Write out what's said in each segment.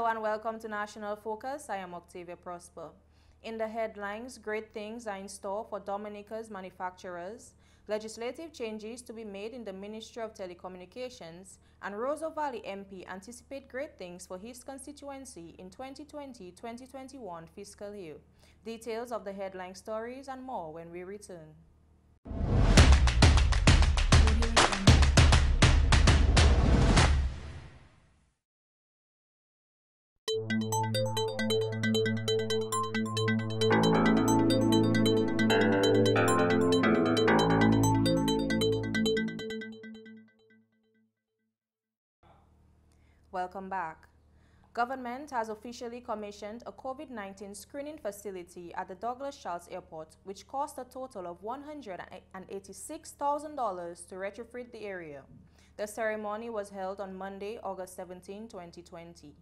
Hello and welcome to National Focus. I am Octavia Prosper. In the headlines, great things are in store for Dominica's manufacturers, legislative changes to be made in the Ministry of Telecommunications, and Roseau Valley MP anticipate great things for his constituency in 2020-2021 fiscal year. Details of the headline stories and more when we return. Welcome back. Government has officially commissioned a COVID-19 screening facility at the Douglas Charles Airport, which cost a total of $186,000 to retrofit the area. The ceremony was held on Monday, August 17, 2020.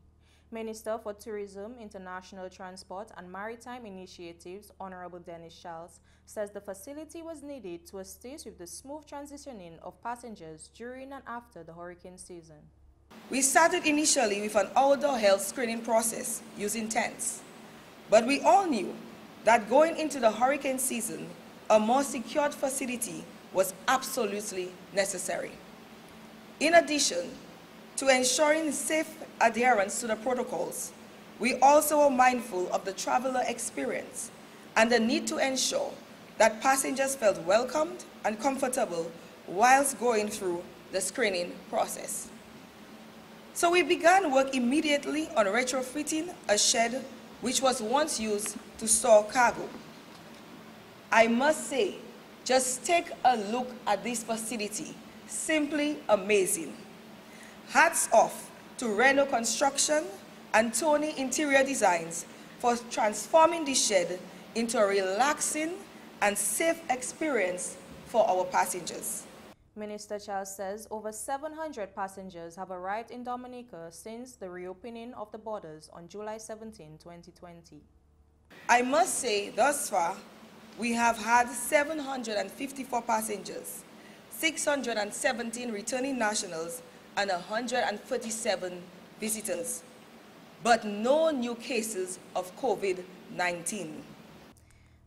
Minister for Tourism, International Transport and Maritime Initiatives, Honorable Dennis Charles, says the facility was needed to assist with the smooth transitioning of passengers during and after the hurricane season. We started initially with an outdoor health screening process using tents, but we all knew that going into the hurricane season, a more secured facility was absolutely necessary. In addition to ensuring safe adherence to the protocols, we also are mindful of the traveler experience and the need to ensure that passengers felt welcomed and comfortable whilst going through the screening process. So we began work immediately on retrofitting a shed which was once used to store cargo. I must say, just take a look at this facility, simply amazing. Hats off to Reno Construction and Tony Interior Designs for transforming this shed into a relaxing and safe experience for our passengers. Minister Charles says over 700 passengers have arrived in Dominica since the reopening of the borders on July 17, 2020. I must say, thus far, we have had 754 passengers, 617 returning nationals, and 137 visitors, but no new cases of COVID-19.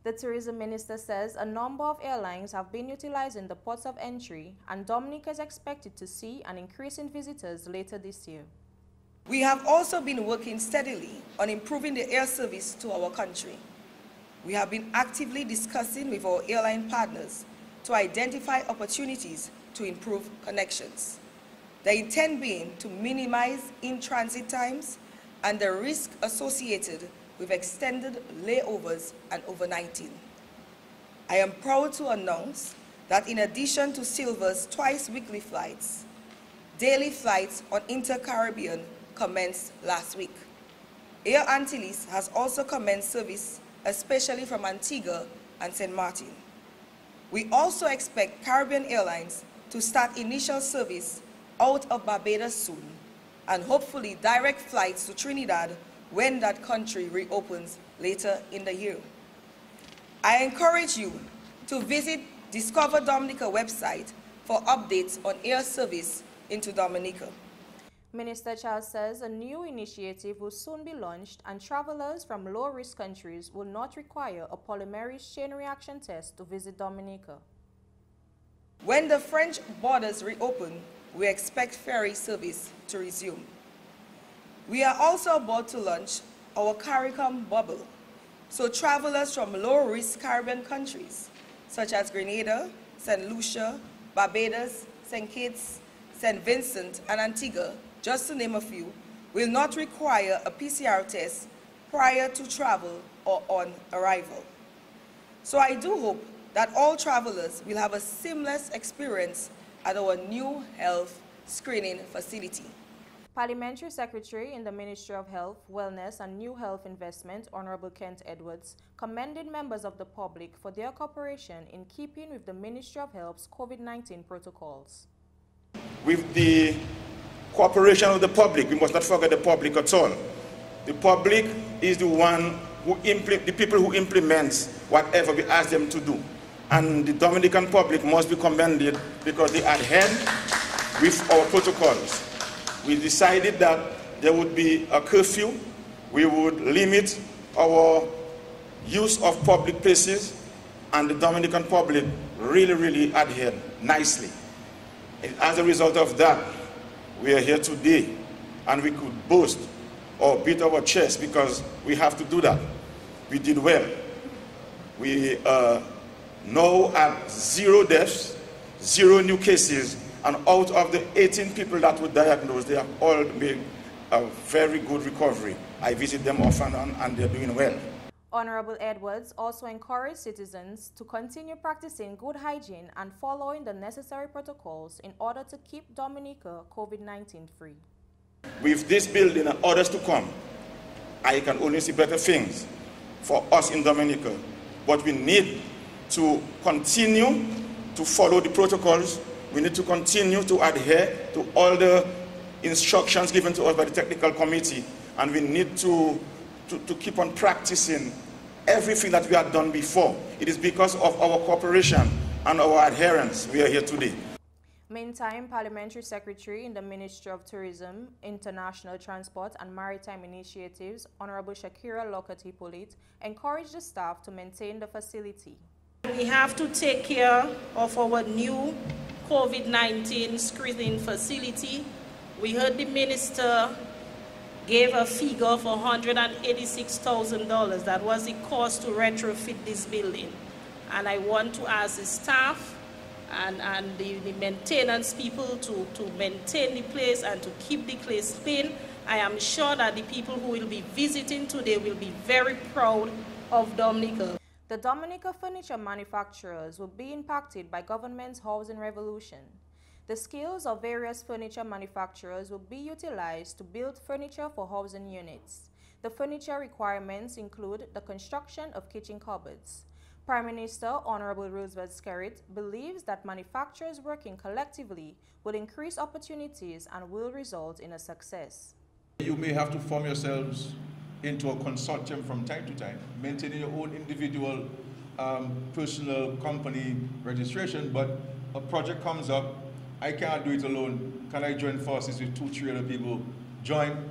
The tourism minister says a number of airlines have been utilizing the ports of entry, and Dominica is expected to see an increase in visitors later this year. We have also been working steadily on improving the air service to our country. We have been actively discussing with our airline partners to identify opportunities to improve connections. The intent being to minimize in-transit times and the risk associated with extended layovers and overnighting. I am proud to announce that in addition to Silver's twice-weekly flights, daily flights on Inter-Caribbean commenced last week. Air Antilles has also commenced service, especially from Antigua and St. Martin. We also expect Caribbean Airlines to start initial service out of Barbados soon, and hopefully direct flights to Trinidad when that country reopens later in the year. I encourage you to visit Discover Dominica website for updates on air service into Dominica. Minister Charles says a new initiative will soon be launched, and travelers from low-risk countries will not require a polymerase chain reaction test to visit Dominica. When the French borders reopen, we expect ferry service to resume. We are also about to launch our CARICOM bubble, so travelers from low-risk Caribbean countries, such as Grenada, St. Lucia, Barbados, St. Kitts, St. Vincent, and Antigua, just to name a few, will not require a PCR test prior to travel or on arrival. So I do hope that all travelers will have a seamless experience at our new health screening facility. Parliamentary Secretary in the Ministry of Health, Wellness and New Health Investment, Honorable Kent Edwards, commended members of the public for their cooperation in keeping with the Ministry of Health's COVID-19 protocols. With the cooperation of the public, we must not forget the public at all. The public is the one who the people who implements whatever we ask them to do. And the Dominican public must be commended because they adhere with our protocols. We decided that there would be a curfew. We would limit our use of public places, and the Dominican public really adhered nicely. As a result of that, we are here today, and we could boast or beat our chest because we have to do that. We did well. We now at 0 deaths, 0 new cases, and out of the 18 people that were diagnosed, they have all made a very good recovery. I visit them often and they're doing well. Honorable Edwards also encouraged citizens to continue practicing good hygiene and following the necessary protocols in order to keep Dominica COVID-19 free. With this building and others to come, I can only see better things for us in Dominica. But we need to continue to follow the protocols. We need to continue to adhere to all the instructions given to us by the technical committee, and we need to keep on practicing everything that we had done before. It is because of our cooperation and our adherence we are here today. Meantime, Parliamentary Secretary in the Ministry of Tourism, International Transport and Maritime Initiatives, Honorable Shakira Lokati-Pulit, encouraged the staff to maintain the facility. We have to take care of our new COVID-19 screening facility. We heard the minister gave a figure of $186,000. That was the cost to retrofit this building. And I want to ask the staff and the maintenance people to maintain the place and to keep the place clean. I am sure that the people who will be visiting today will be very proud of Dominica. The Dominica furniture manufacturers will be impacted by government's housing revolution. The skills of various furniture manufacturers will be utilized to build furniture for housing units. The furniture requirements include the construction of kitchen cupboards. Prime Minister Honorable Roosevelt Skerrit believes that manufacturers working collectively will increase opportunities and will result in a success. You may have to form yourselves into a consortium from time to time, maintaining your own individual personal company registration, but a project comes up, I can't do it alone. Can I join forces with 2-3 other people? Join,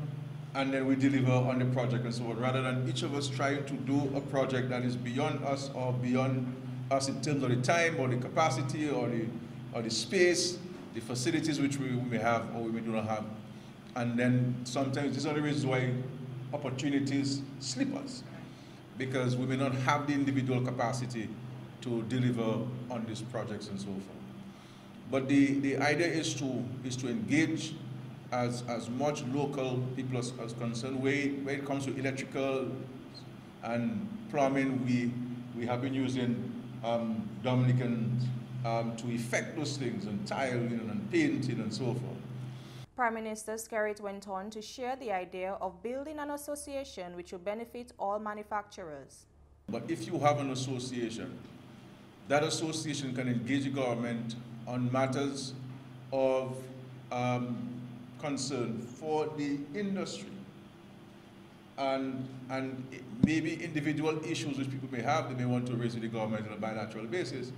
and then we deliver on the project and so on, rather than each of us trying to do a project that is beyond us or beyond us in terms of the time or the capacity or the space, the facilities which we may have or we do not have. And then sometimes these are the reasons why opportunities slip us, because we may not have the individual capacity to deliver on these projects and so forth. But the idea is to engage as much local people as concerned. When it comes to electrical and plumbing, we have been using Dominicans to effect those things, and tiling and painting and so forth. Prime Minister Skerrit went on to share the idea of building an association which will benefit all manufacturers. But if you have an association, that association can engage the government on matters of concern for the industry and maybe individual issues which people may have, they may want to raise with the government on a bilateral basis.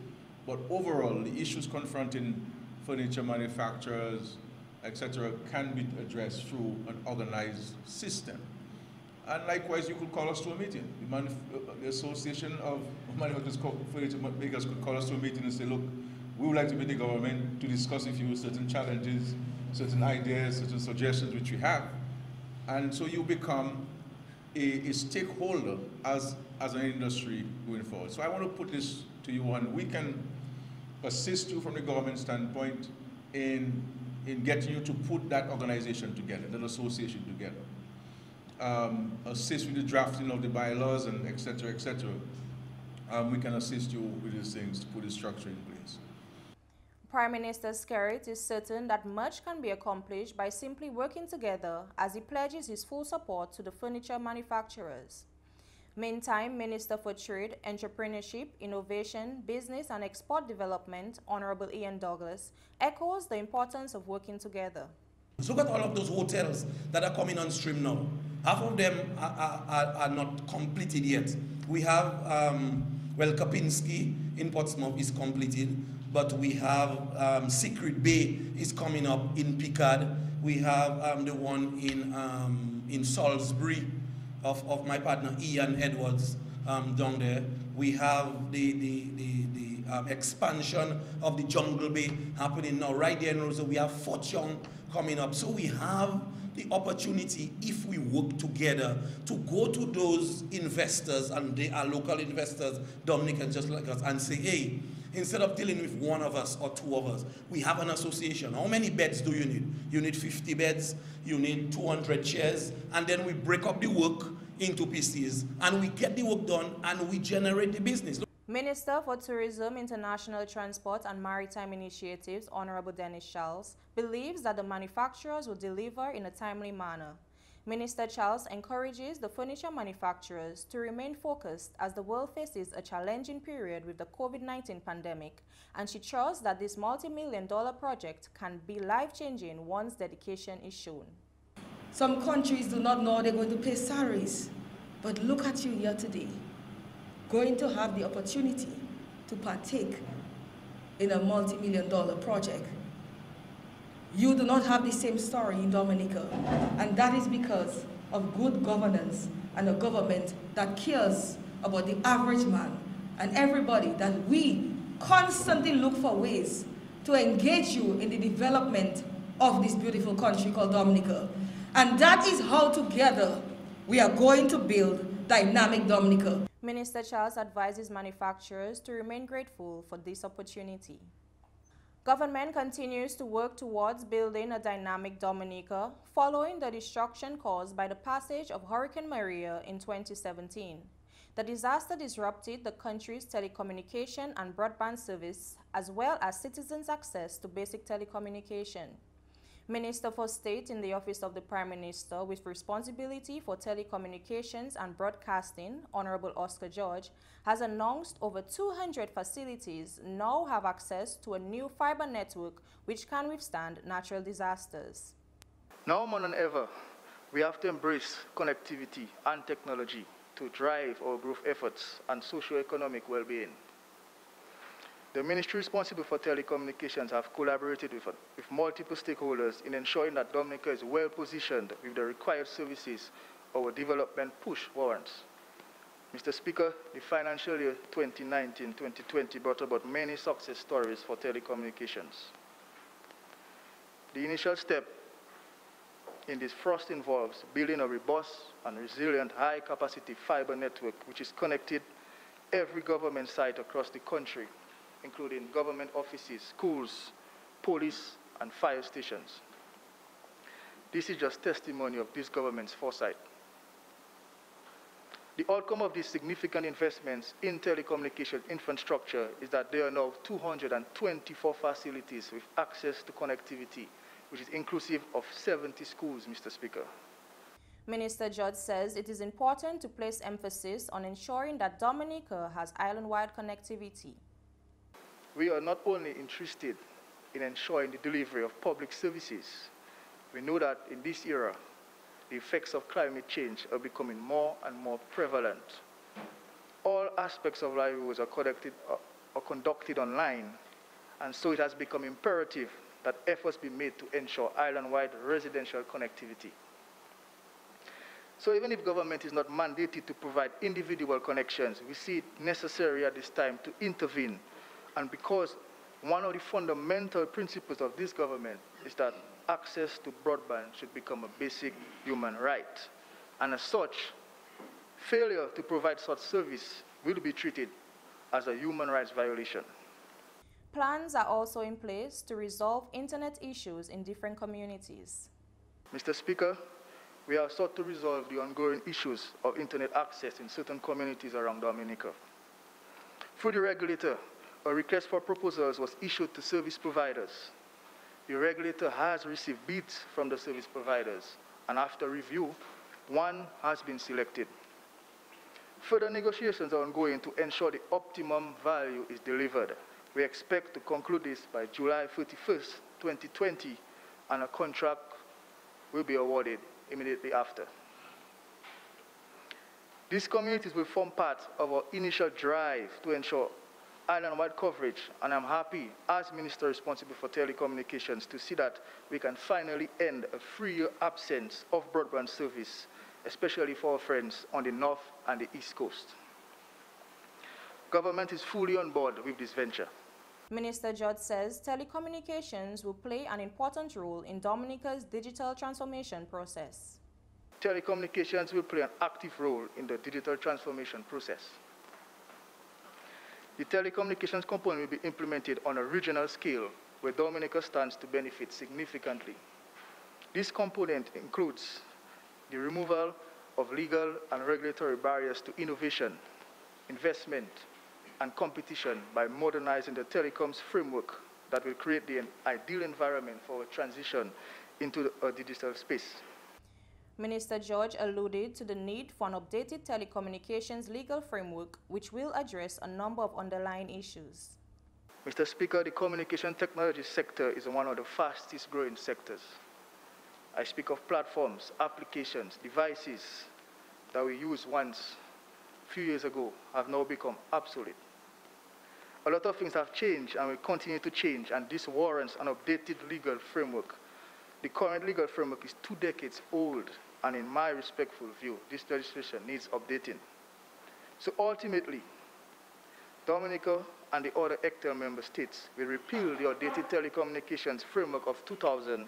But overall, the issues confronting furniture manufacturers, etc., can be addressed through an organized system. And likewise, you could call us to a meeting. The Association of Manufacturers Furniture Makers could call us to a meeting and say, look, we would like to meet the government to discuss with you certain challenges, certain ideas, certain suggestions which we have. And so you become a stakeholder as an industry going forward. So I want to put this to you, and we can assist you from the government standpoint in getting you to put that organization together, that association together. Assist with the drafting of the bylaws and et cetera, et cetera. We can assist you with these things to put the structure in place. Prime Minister Skerrit is certain that much can be accomplished by simply working together, as he pledges his full support to the furniture manufacturers. Meantime, Minister for Trade, Entrepreneurship, Innovation, Business and Export Development, Honorable Ian Douglas, echoes the importance of working together. Look at all of those hotels that are coming on stream now. Half of them are not completed yet. We have, well, Kapinski in Portsmouth is completed, but we have Secret Bay is coming up in Picard. We have the one in Salisbury of my partner Ian Edwards down there. We have the expansion of the Jungle Bay happening now right there in Rosa. We have Fort Young coming up. So we have the opportunity, if we work together, to go to those investors, and they are local investors, Dominicans just like us, and say, hey, instead of dealing with one of us or two of us, we have an association. How many beds do you need? You need 50 beds, you need 200 chairs, and then we break up the work into pieces, and we get the work done, and we generate the business. Minister for Tourism, International Transport and Maritime Initiatives, Honorable Dennis Charles, believes that the manufacturers will deliver in a timely manner. Minister Charles encourages the furniture manufacturers to remain focused as the world faces a challenging period with the COVID-19 pandemic, and she trusts that this multi-million-dollar project can be life-changing once dedication is shown. Some countries do not know they're going to pay salaries, but look at you here today, going to have the opportunity to partake in a multi-million-dollar project. You do not have the same story in Dominica, and that is because of good governance and a government that cares about the average man and everybody, that we constantly look for ways to engage you in the development of this beautiful country called Dominica. And that is how together we are going to build dynamic Dominica. Minister Charles advises manufacturers to remain grateful for this opportunity. Government continues to work towards building a dynamic Dominica following the destruction caused by the passage of Hurricane Maria in 2017. The disaster disrupted the country's telecommunication and broadband service, as well as citizens' access to basic telecommunication. Minister for State in the Office of the Prime Minister with responsibility for telecommunications and broadcasting, Honorable Oscar George, has announced over 200 facilities now have access to a new fiber network which can withstand natural disasters. Now more than ever, we have to embrace connectivity and technology to drive our growth efforts and socio-economic well-being. The ministry responsible for telecommunications have collaborated with multiple stakeholders in ensuring that Dominica is well positioned with the required services our development push warrants. Mr. Speaker, the financial year 2019-2020 brought about many success stories for telecommunications. The initial step in this first involves building a robust and resilient high-capacity fiber network which is connected every government site across the country, including government offices, schools, police, and fire stations. This is just testimony of this government's foresight. The outcome of these significant investments in telecommunication infrastructure is that there are now 224 facilities with access to connectivity, which is inclusive of 70 schools, Mr. Speaker. Minister George says it is important to place emphasis on ensuring that Dominica has island-wide connectivity. We are not only interested in ensuring the delivery of public services, we know that in this era, the effects of climate change are becoming more and more prevalent. All aspects of livelihoods are conducted online, and so it has become imperative that efforts be made to ensure island-wide residential connectivity. So even if government is not mandated to provide individual connections, we see it necessary at this time to intervene. And because one of the fundamental principles of this government is that access to broadband should become a basic human right. And as such, failure to provide such service will be treated as a human rights violation. Plans are also in place to resolve internet issues in different communities. Mr. Speaker, we have sought to resolve the ongoing issues of internet access in certain communities around Dominica. Through the regulator, a request for proposals was issued to service providers. The regulator has received bids from the service providers, and after review, one has been selected. Further negotiations are ongoing to ensure the optimum value is delivered. We expect to conclude this by July 31st, 2020, and a contract will be awarded immediately after. These communities will form part of our initial drive to ensure island-wide coverage, and I'm happy, as Minister responsible for telecommunications, to see that we can finally end a 3-year absence of broadband service, especially for our friends on the North and the East Coast. Government is fully on board with this venture. Minister George says telecommunications will play an important role in Dominica's digital transformation process. Telecommunications will play an active role in the digital transformation process. The telecommunications component will be implemented on a regional scale where Dominica stands to benefit significantly. This component includes the removal of legal and regulatory barriers to innovation, investment, and competition by modernizing the telecoms framework that will create the ideal environment for a transition into a digital space. Minister George alluded to the need for an updated telecommunications legal framework which will address a number of underlying issues. Mr. Speaker, the communication technology sector is one of the fastest growing sectors. I speak of platforms, applications, devices that we used once a few years ago have now become obsolete. A lot of things have changed and will continue to change, and this warrants an updated legal framework. The current legal framework is 2 decades old, and in my respectful view, this legislation needs updating. So ultimately, Dominica and the other ECTEL member states will repeal the outdated telecommunications framework of 2000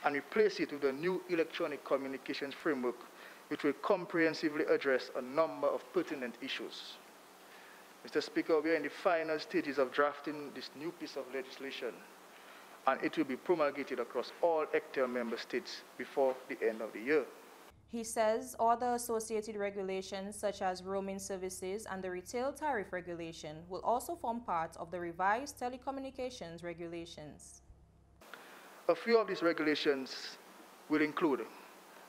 and replace it with a new electronic communications framework which will comprehensively address a number of pertinent issues. Mr. Speaker, we are in the final stages of drafting this new piece of legislation, and it will be promulgated across all ECTEL member states before the end of the year. He says other associated regulations such as roaming services and the retail tariff regulation will also form part of the revised telecommunications regulations. A few of these regulations will include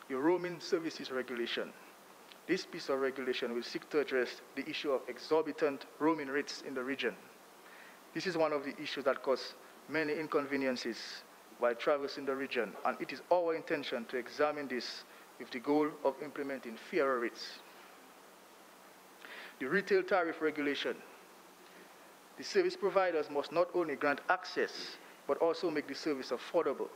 the roaming services regulation. This piece of regulation will seek to address the issue of exorbitant roaming rates in the region. This is one of the issues that cause many inconveniences while traversing the region, and it is our intention to examine this with the goal of implementing fairer rates. The retail tariff regulation. The service providers must not only grant access, but also make the service affordable.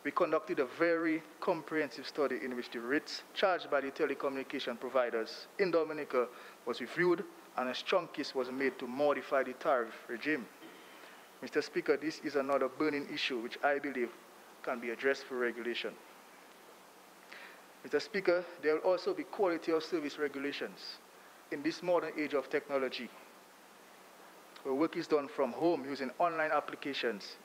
We conducted a very comprehensive study in which the rates charged by the telecommunication providers in Dominica was reviewed, and a strong case was made to modify the tariff regime. Mr. Speaker, this is another burning issue which I believe can be addressed through regulation. Mr. Speaker, there will also be quality of service regulations. In this modern age of technology, where work is done from home using online applications,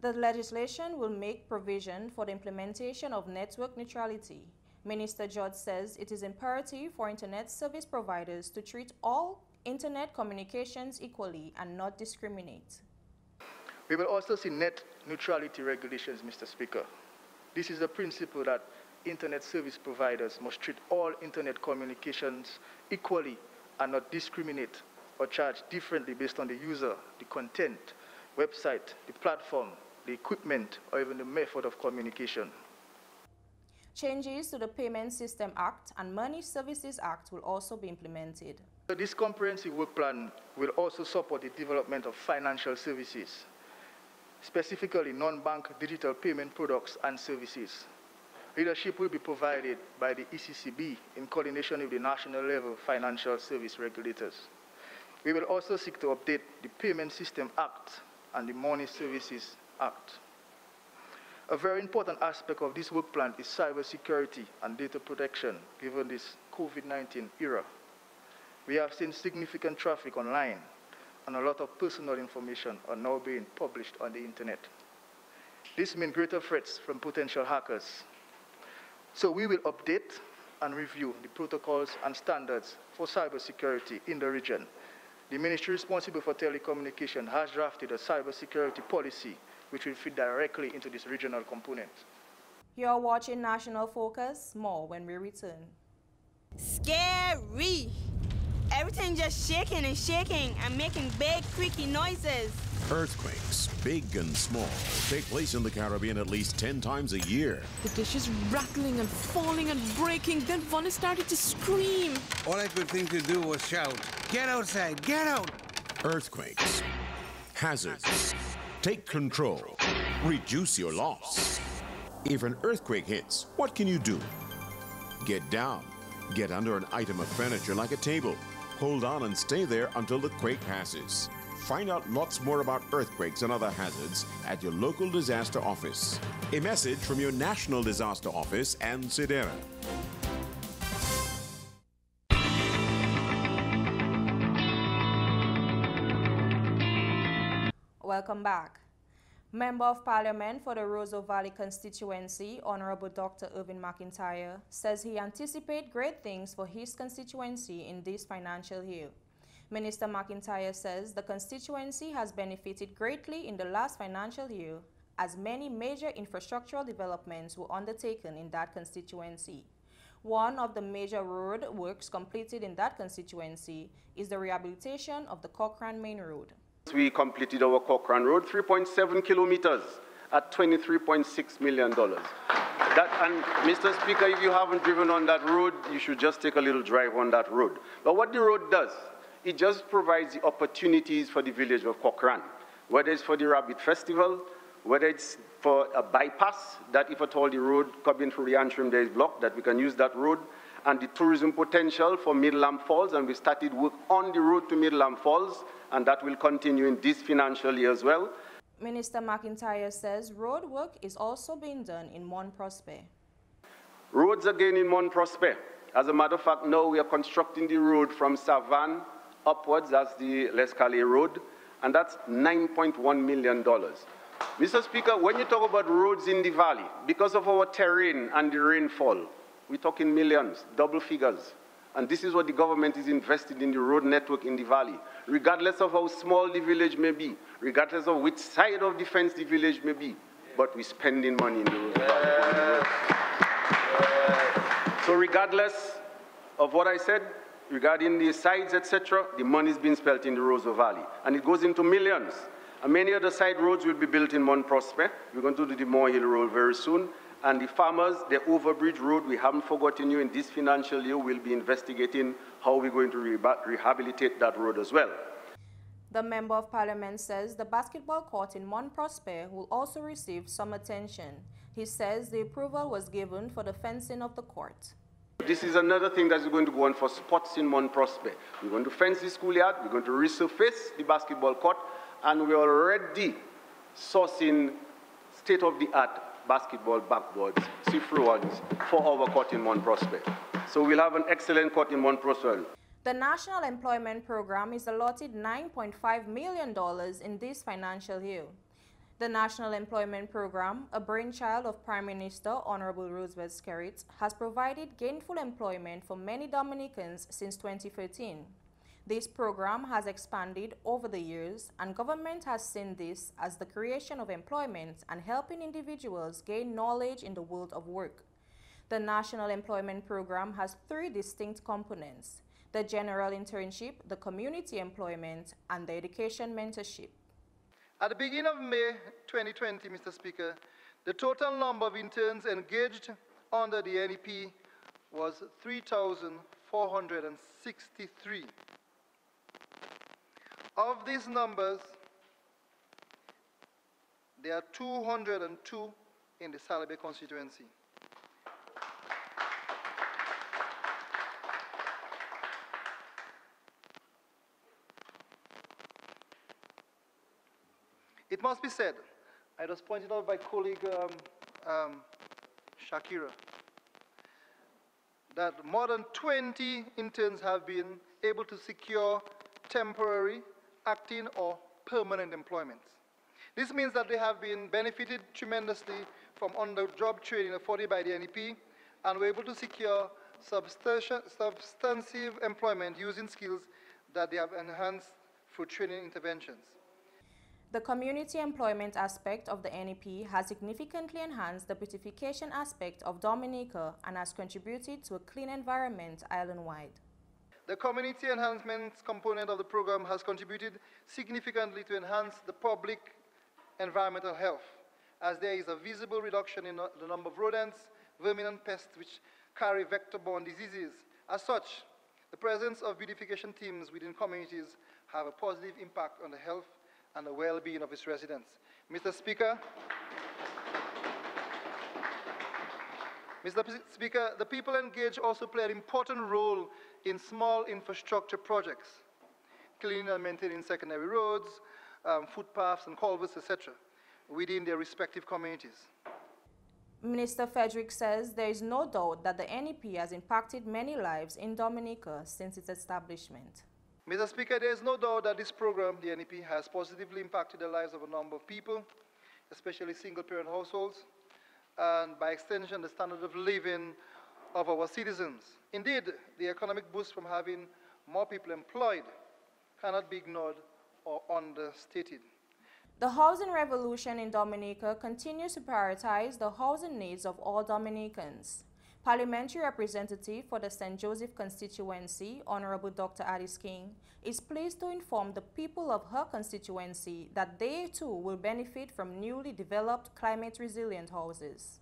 the legislation will make provision for the implementation of network neutrality. Minister George says it is imperative for internet service providers to treat all internet communications equally and not discriminate. We will also see net neutrality regulations, Mr. Speaker. This is the principle that internet service providers must treat all internet communications equally and not discriminate or charge differently based on the user, the content, website, the platform, the equipment, or even the method of communication. Changes to the Payment System Act and Money Services Act will also be implemented. This comprehensive work plan will also support the development of financial services, specifically non-bank digital payment products and services. Leadership will be provided by the ECCB in coordination with the national level financial service regulators. We will also seek to update the Payment System Act and the Money Services Act. A very important aspect of this work plan is cybersecurity and data protection given this COVID-19 era. We have seen significant traffic online, and a lot of personal information are now being published on the internet. This means greater threats from potential hackers. So we will update and review the protocols and standards for cybersecurity in the region. The ministry responsible for telecommunication has drafted a cybersecurity policy which will fit directly into this regional component. You are watching National Focus. More when we return. Scary! Everything just shaking and making big, creaky noises. Earthquakes, big and small, take place in the Caribbean at least 10 times a year. The dishes rattling and falling and breaking, then Vonnie started to scream. All I could think to do was shout, "Get outside, get out!" Earthquakes, hazards, take control, reduce your loss. If an earthquake hits, what can you do? Get down, get under an item of furniture like a table. Hold on and stay there until the quake passes. Find out lots more about earthquakes and other hazards at your local disaster office. A message from your National Disaster Office and SIDERA. Welcome back. Member of Parliament for the Roseau Valley constituency, Honorable Dr. Irvin McIntyre, says he anticipates great things for his constituency in this financial year. Minister McIntyre says the constituency has benefited greatly in the last financial year as many major infrastructural developments were undertaken in that constituency. One of the major road works completed in that constituency is the rehabilitation of the Cochrane Main Road. We completed our Cochrane Road, 3.7 kilometers at $23.6 million. And Mr. Speaker, if you haven't driven on that road, you should just take a little drive on that road. But what the road does, it just provides the opportunities for the village of Cochrane, whether it's for the Rabbit Festival, whether it's for a bypass, that if at all the road coming through the Antrim there is blocked, that we can use that road, and the tourism potential for Midland Falls, and we started work on the road to Midland Falls, and that will continue in this financial year as well. Minister McIntyre says road work is also being done in Mont Prosper. Roads again in Mont Prosper. As a matter of fact, now we are constructing the road from Savan upwards, that's the L'Escalier Road, and that's $9.1 million. Mr. Speaker, when you talk about roads in the valley, because of our terrain and the rainfall, we're talking millions, double figures. And this is what the government is investing in the road network in the valley, regardless of how small the village may be, regardless of which side of the fence the village may be, but we're spending money in the road. So regardless of what I said, regarding the sides, etc., the money is being spent in the Roseau Valley, and it goes into millions. And many other side roads will be built in Mont Prosper. We're going to do the Moore Hill Road very soon. And the farmers, the Overbridge Road, we haven't forgotten you. In this financial year, we'll be investigating how we're going to rehabilitate that road as well. The Member of Parliament says the basketball court in Mont Prosper will also receive some attention. He says the approval was given for the fencing of the court. This is another thing that's going to go on for sports in Mont Prosper. We're going to fence the schoolyard, we're going to resurface the basketball court, and we're already sourcing state-of-the-art basketball backboards, see-through ones, for our court in Mont Prosper. So we'll have an excellent court in Mont Prosper. The National Employment Program is allotted $9.5 million in this financial year. The National Employment Program, a brainchild of Prime Minister Honorable Roosevelt Skerrit, has provided gainful employment for many Dominicans since 2013. This program has expanded over the years, and government has seen this as the creation of employment and helping individuals gain knowledge in the world of work. The National Employment Program has three distinct components: the General Internship, the Community Employment, and the Education Mentorship. At the beginning of May 2020, Mr. Speaker, the total number of interns engaged under the NEP was 3,463. Of these numbers, there are 202 in the Salabay constituency. It must be said, I was pointed out by colleague Shakira, that more than 20 interns have been able to secure temporary, acting, or permanent employment. This means that they have been benefited tremendously from on-the-job training afforded by the NEP, and were able to secure substantive employment using skills that they have enhanced through training interventions. The community employment aspect of the NEP has significantly enhanced the beautification aspect of Dominica and has contributed to a clean environment island-wide. The community enhancements component of the program has contributed significantly to enhance the public environmental health, as there is a visible reduction in the number of rodents, vermin, and pests which carry vector-borne diseases. As such, the presence of beautification teams within communities have a positive impact on the health and the well-being of its residents. Mr. Speaker, the people engaged also play an important role in small infrastructure projects, cleaning and maintaining secondary roads, footpaths and culverts, etc., within their respective communities. Minister Frederick says there is no doubt that the NEP has impacted many lives in Dominica since its establishment. Mr. Speaker, there is no doubt that this program, the NEP, has positively impacted the lives of a number of people, especially single-parent households, and by extension, the standard of living of our citizens. Indeed, the economic boost from having more people employed cannot be ignored or understated. The housing revolution in Dominica continues to prioritize the housing needs of all Dominicans. Parliamentary representative for the St. Joseph constituency, Honorable Dr. Addis King, is pleased to inform the people of her constituency that they too will benefit from newly developed climate-resilient houses.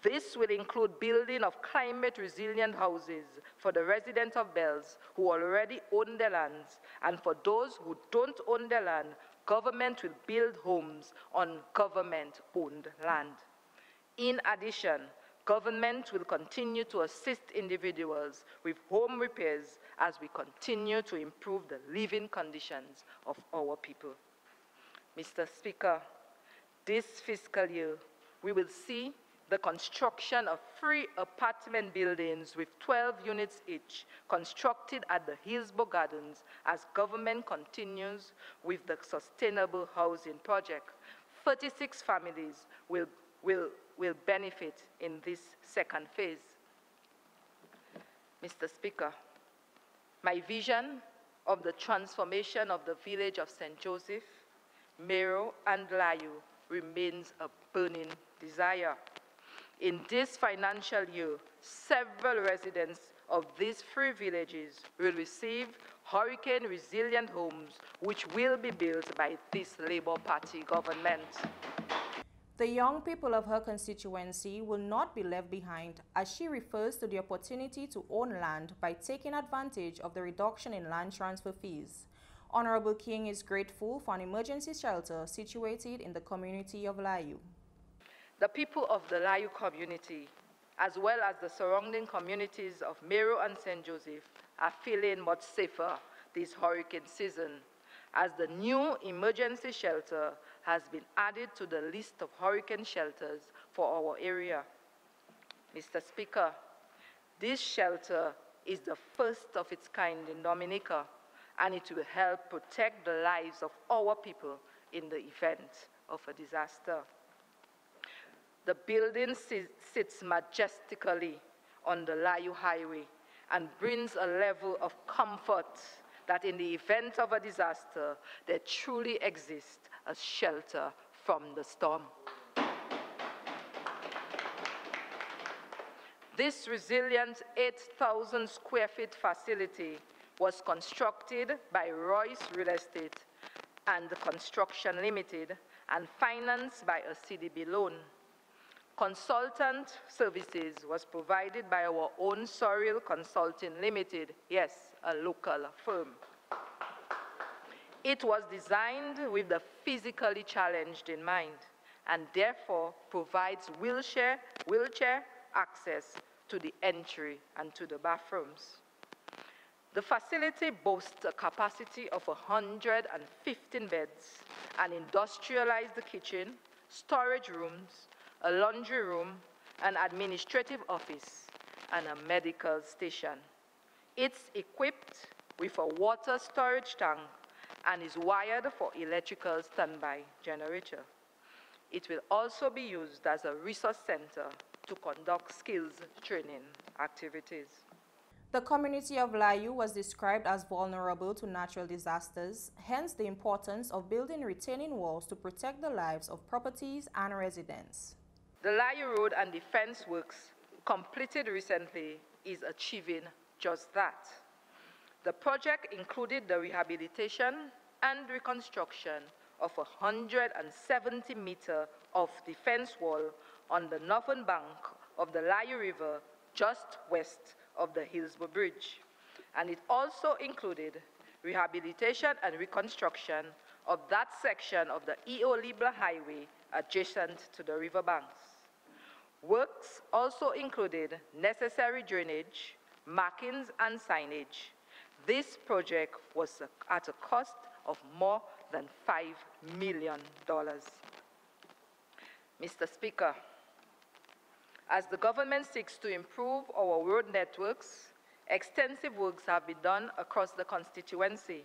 This will include building of climate-resilient houses for the residents of Bells who already own their lands, and for those who don't own their land, government will build homes on government-owned land. In addition, government will continue to assist individuals with home repairs as we continue to improve the living conditions of our people. Mr. Speaker, this fiscal year, we will see the construction of 3 apartment buildings with 12 units each constructed at the Hillsborough Gardens as government continues with the sustainable housing project. 36 families will benefit in this second phase. Mr. Speaker, my vision of the transformation of the village of St. Joseph, Mero, and Layu remains a burning desire. In this financial year, several residents of these 3 villages will receive hurricane-resilient homes, which will be built by this Labour Party government. The young people of her constituency will not be left behind, as she refers to the opportunity to own land by taking advantage of the reduction in land transfer fees. Honorable King is grateful for an emergency shelter situated in the community of Layu. The people of the Layu community, as well as the surrounding communities of Mero and St. Joseph, are feeling much safer this hurricane season, as the new emergency shelter has been added to the list of hurricane shelters for our area. Mr. Speaker, this shelter is the first of its kind in Dominica, and it will help protect the lives of our people in the event of a disaster. The building sits majestically on the Layu Highway and brings a level of comfort that in the event of a disaster, there truly exists a shelter from the storm. This resilient 8,000 square feet facility was constructed by Royce Real Estate and Construction Limited and financed by a CDB loan. Consultant services was provided by our own Sorrel Consulting Limited, yes, a local firm. It was designed with the physically challenged in mind and therefore provides wheelchair access to the entry and to the bathrooms. The facility boasts a capacity of 115 beds, an industrialized kitchen, storage rooms, a laundry room, an administrative office, and a medical station. It's equipped with a water storage tank and is wired for electrical standby generator. It will also be used as a resource center to conduct skills training activities. The community of Layu was described as vulnerable to natural disasters, hence the importance of building retaining walls to protect the lives of properties and residents. The Layu Road and Defense Works, completed recently, is achieving just that. The project included the rehabilitation and reconstruction of 170 meters of defense wall on the northern bank of the Layu River, just west of the Hillsborough Bridge. And it also included rehabilitation and reconstruction of that section of the E.O. Libla Highway adjacent to the riverbanks. Works also included necessary drainage, markings, and signage. This project was at a cost of more than $5 million. Mr. Speaker, as the government seeks to improve our road networks, extensive works have been done across the constituency.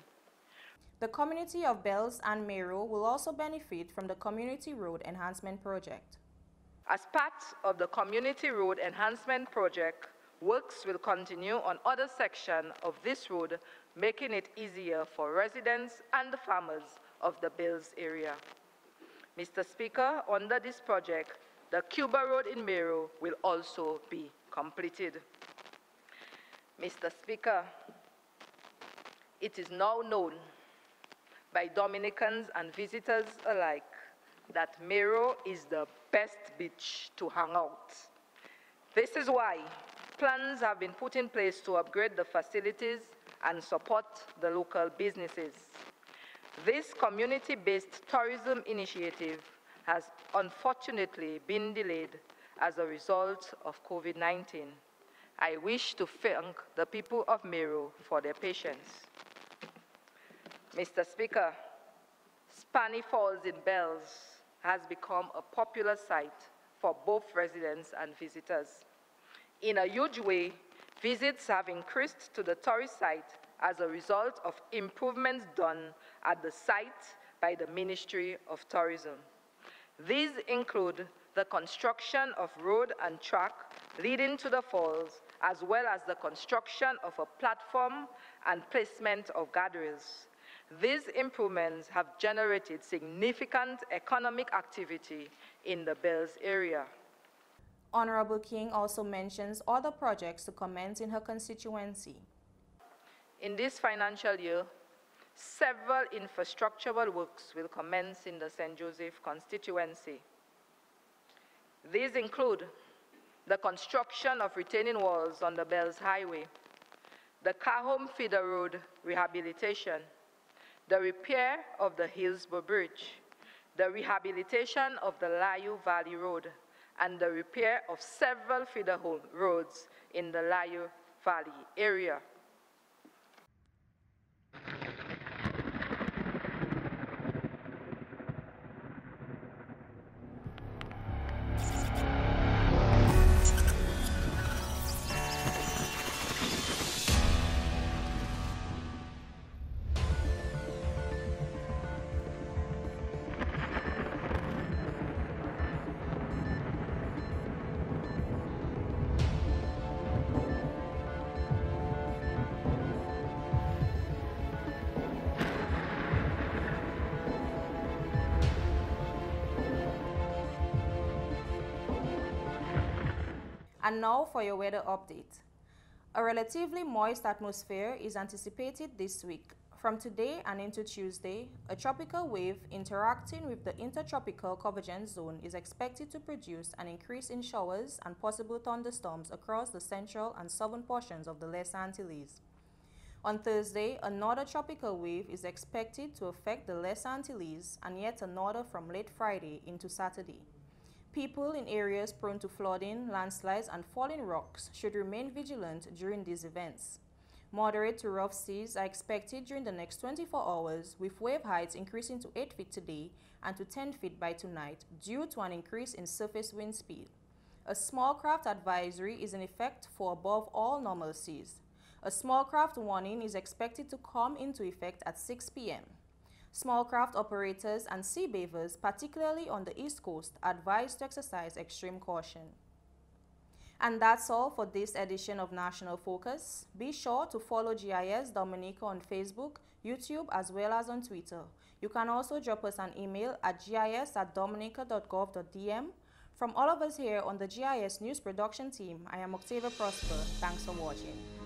The community of Bells and Mero will also benefit from the Community Road Enhancement Project. As part of the Community Road Enhancement Project, works will continue on other sections of this road, making it easier for residents and the farmers of the Bells area. Mr. Speaker, under this project, the Cuba Road in Mero will also be completed. Mr. Speaker, it is now known by Dominicans and visitors alike that Mero is the best beach to hang out. This is why plans have been put in place to upgrade the facilities and support the local businesses. This community-based tourism initiative has unfortunately been delayed as a result of COVID-19. I wish to thank the people of Mero for their patience. Mr. Speaker, Spani Falls in Bells has become a popular site for both residents and visitors. In a huge way, visits have increased to the tourist site as a result of improvements done at the site by the Ministry of Tourism. These include the construction of road and track leading to the falls, as well as the construction of a platform and placement of guardrails. These improvements have generated significant economic activity in the Bells area. Honorable King also mentions other projects to commence in her constituency. In this financial year, several infrastructural works will commence in the St. Joseph constituency. These include the construction of retaining walls on the Bells Highway, the Cahome Feeder Road rehabilitation, the repair of the Hillsborough Bridge, the rehabilitation of the Layu Valley Road, and the repair of several feeder roads in the Layu Valley area. And now for your weather update. A relatively moist atmosphere is anticipated this week. From today and into Tuesday, a tropical wave interacting with the intertropical convergence zone is expected to produce an increase in showers and possible thunderstorms across the central and southern portions of the Les Antilles. On Thursday, another tropical wave is expected to affect the Les Antilles and yet another from late Friday into Saturday. People in areas prone to flooding, landslides, and falling rocks should remain vigilant during these events. Moderate to rough seas are expected during the next 24 hours, with wave heights increasing to 8 feet today and to 10 feet by tonight due to an increase in surface wind speed. A small craft advisory is in effect for above all normal seas. A small craft warning is expected to come into effect at 6 p.m. Small craft operators and sea bathers, particularly on the East Coast, are advised to exercise extreme caution. And that's all for this edition of National Focus. Be sure to follow GIS Dominica on Facebook, YouTube, as well as on Twitter. You can also drop us an email at gis@dominica.gov.dm. From all of us here on the GIS News Production Team, I am Octavia Prosper. Thanks for watching.